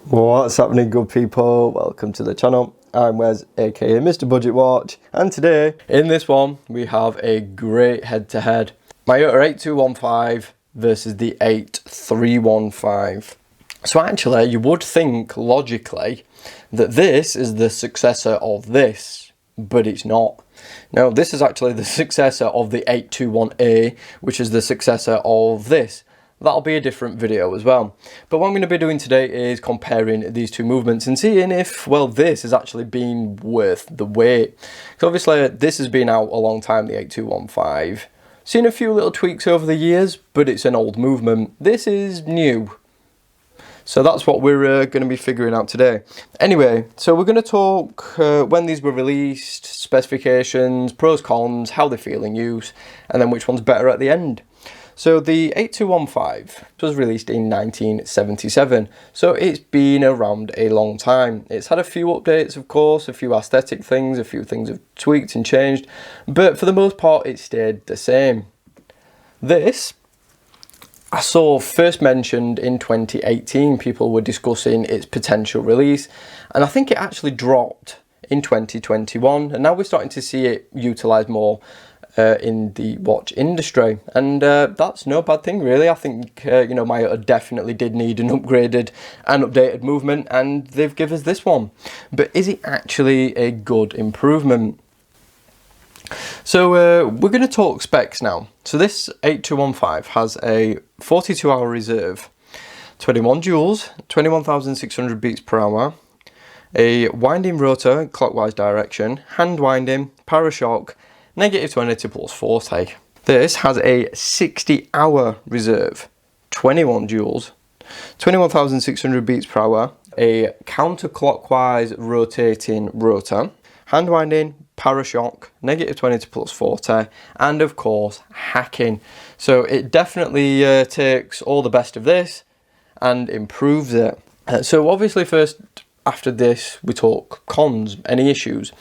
What's happening, good people? Welcome to the channel. I'm Wes, aka Mr. Budget Watch, and today in this one we have a great head-to-head. Miyota 8215 versus the 8315. So actually you would think logically that this is the successor of this, but it's not. No, this is actually the successor of the 821A, which is the successor of this. That'll be a different video as well. But what I'm going to be doing today is comparing these two movements and seeing if, well, this has actually been worth the wait. So obviously this has been out a long time, the 8215. Seen a few little tweaks over the years, but it's an old movement. This is new. So that's what we're going to be figuring out today. Anyway, so we're going to talk when these were released, specifications, pros, cons, how they feel in use, and then which one's better at the end. So the 8215 was released in 1977, so it's been around a long time. It's had a few updates, of course, a few aesthetic things, a few things have tweaked and changed, but for the most part it stayed the same. This I saw first mentioned in 2018, people were discussing its potential release, and I think it actually dropped in 2021, and now we're starting to see it utilised more in the watch industry, and that's no bad thing really. I think you know, Miyota definitely did need an upgraded and updated movement, and they've given us this one. But is it actually a good improvement? So we're going to talk specs now. So this 8215 has a 42-hour reserve, 21 joules, 21,600 beats per hour, a winding rotor clockwise direction, hand winding, parashock, -20 to +40. This has a 60-hour reserve, 21 joules, 21,600 beats per hour, a counterclockwise rotating rotor, hand winding, parashock, -20 to +40, and of course hacking. So it definitely takes all the best of this and improves it. So obviously first, after this, we talk cons, any issues.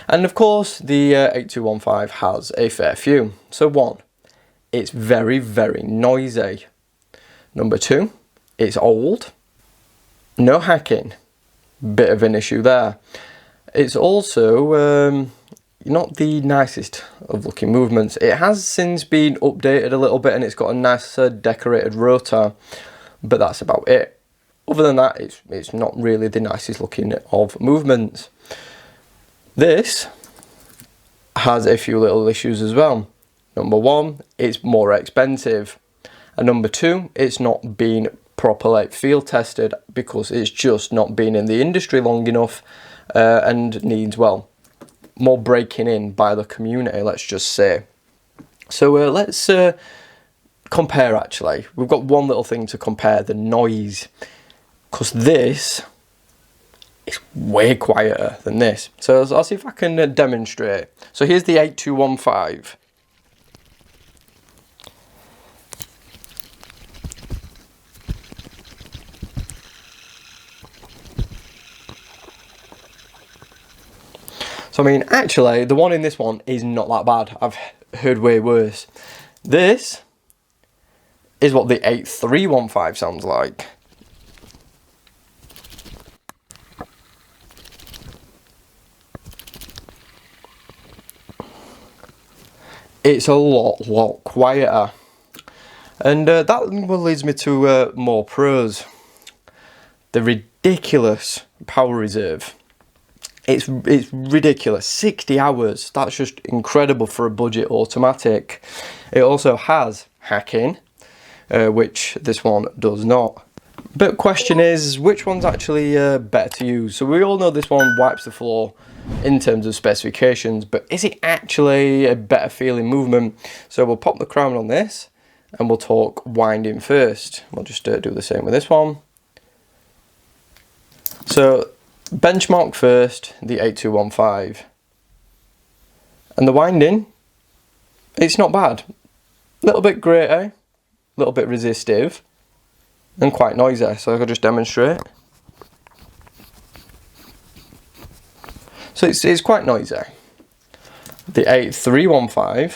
And of course, the 8215 has a fair few. So one, it's very, very noisy. Number two, it's old. No hacking. Bit of an issue there. It's also not the nicest of looking movements. It has since been updated a little bit and it's got a nicer decorated rotor, but that's about it. Other than that, it's not really the nicest looking of movements. This has a few little issues as well. Number one, it's more expensive. And number two, it's not been properly field tested because it's just not been in the industry long enough and needs, well, more breaking in by the community, let's just say. So let's compare actually. We've got one little thing to compare, the noise. Because this is way quieter than this. So I'll see if I can demonstrate. So here's the 8215. So I mean, actually, the one in this one is not that bad. I've heard way worse. This is what the 8315 sounds like. It's a lot quieter, and that leads me to more pros. The ridiculous power reserve. It's ridiculous. 60 hours. That's just incredible for a budget automatic. It also has hacking, which this one does not. But question is, which one's actually better to use? So we all know this one wipes the floor in terms of specifications, but is it actually a better feeling movement? So we'll pop the crown on this and we'll talk winding first. We'll just do the same with this one. So benchmark first, the 8215. And the winding, it's not bad. A little bit grating, a little bit resistive, and quite noisy. So I could just demonstrate. So it's quite noisy. The 8315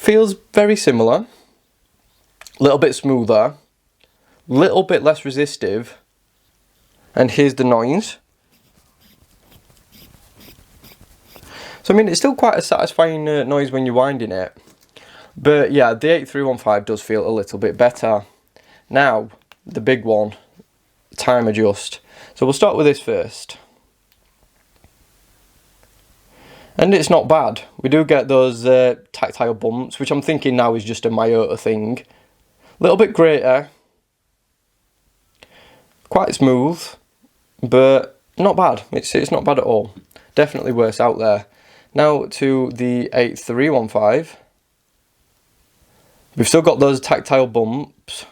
feels very similar. a little bit smoother, little bit less resistive, and here's the noise. So I mean, it's still quite a satisfying noise when you're winding it, but yeah, the 8315 does feel a little bit better. Now, the big one, time adjust. So we'll start with this first. And it's not bad. We do get those tactile bumps, which I'm thinking now is just a Miyota thing. A little bit greater. Quite smooth, but not bad. It's not bad at all. Definitely worse out there. Now to the 8315. We've still got those tactile bumps.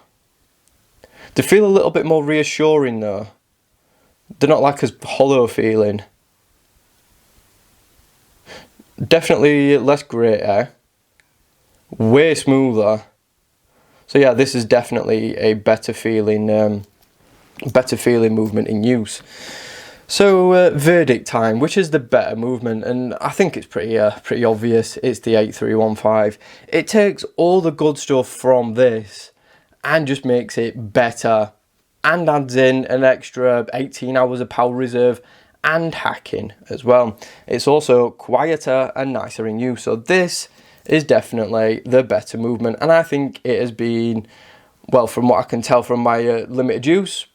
They feel a little bit more reassuring though. They're not like a hollow feeling. Definitely less grater, way smoother. So yeah, this is definitely a better feeling movement in use. So verdict time, which is the better movement? And I think it's pretty obvious. It's the 8315. It takes all the good stuff from this and just makes it better, and adds in an extra 18 hours of power reserve and hacking as well. It's also quieter and nicer in use. So this is definitely the better movement, and I think it has been, well, from what I can tell from my limited use,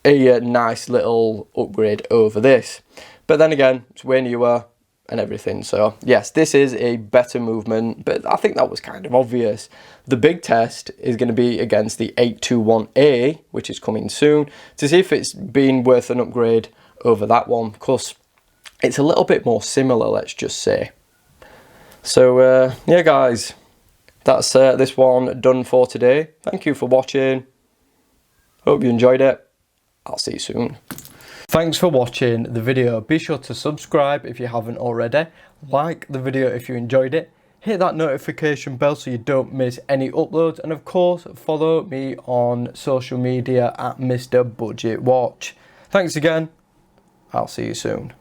a nice little upgrade over this. But then again, it's way newer and everything. So yes, this is a better movement, but I think that was kind of obvious. The big test is going to be against the 821A, which is coming soon, to see if it's been worth an upgrade over that one, because it's a little bit more similar, let's just say. So yeah guys, that's this one done for today. Thank you for watching. Hope you enjoyed it. I'll see you soon. Thanks for watching the video. Be sure to subscribe if you haven't already. Like the video if you enjoyed it. Hit that notification bell so you don't miss any uploads. And of course, follow me on social media at Mr. Budget Watch. Thanks again. I'll see you soon.